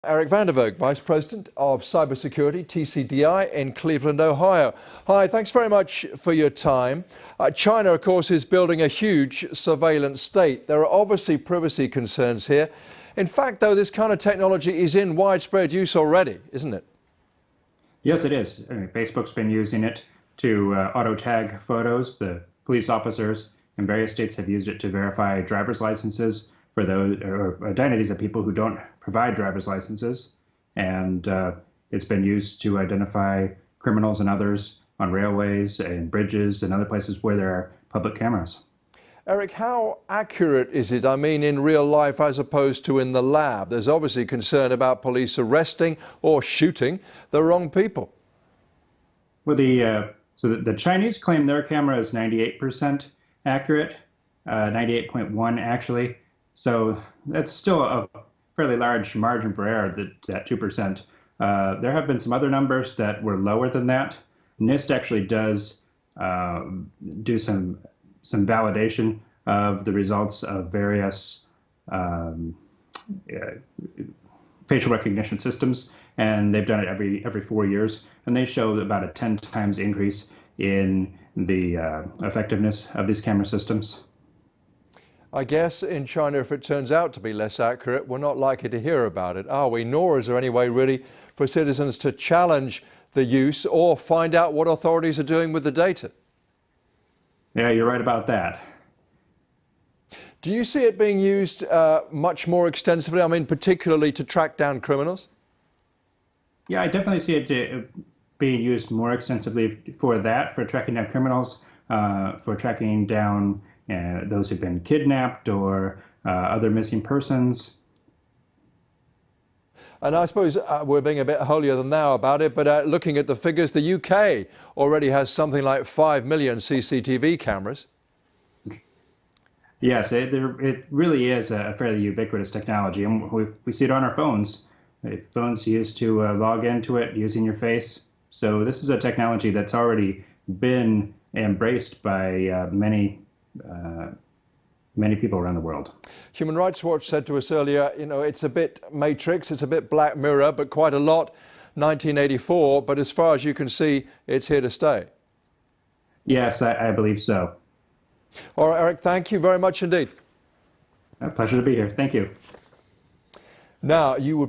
Eric Vanderburg, Vice President of Cybersecurity, TCDI, in Cleveland, Ohio. Hi, thanks very much for your time. China, of course, is building a huge surveillance state. There are obviously privacy concerns here. In fact, though, this kind of technology is in widespread use already, isn't it? Yes, it is. Facebook's been using it to auto-tag photos. The police officers in various states have used it to verify driver's licenses for those or identities of people who don't provide driver's licenses. And it's been used to identify criminals and others on railways and bridges and other places where there are public cameras. Eric, how accurate is it, I mean, in real life as opposed to in the lab? There's obviously concern about police arresting or shooting the wrong people. Well, the Chinese claim their camera is 98% accurate, 98.1 actually. So that's still a fairly large margin for error, that 2%. There have been some other numbers that were lower than that. NIST actually does do some validation of the results of various facial recognition systems, and they've done it every 4 years, and they show about a 10 times increase in the effectiveness of these camera systems. I guess in China, if it turns out to be less accurate, we're not likely to hear about it, are we? Nor is there any way really for citizens to challenge the use or find out what authorities are doing with the data. Yeah, you're right about that. Do you see it being used much more extensively, I mean, particularly to track down criminals? Yeah, I definitely see it being used more extensively for that, for tracking down criminals, for tracking down those who've been kidnapped or other missing persons. And I suppose we're being a bit holier than thou about it, but looking at the figures, the UK already has something like 5 million CCTV cameras. Yes, it really is a fairly ubiquitous technology, and we see it on our phones. Phones used to log into it using your face. So this is a technology that's already been embraced by many people around the world. Human Rights Watch said to us earlier, you know, it's a bit Matrix, it's a bit Black Mirror, but quite a lot 1984, but as far as you can see, it's here to stay. Yes, I believe so. All right, Eric, thank you very much indeed. A pleasure to be here. Thank you. Now, you would be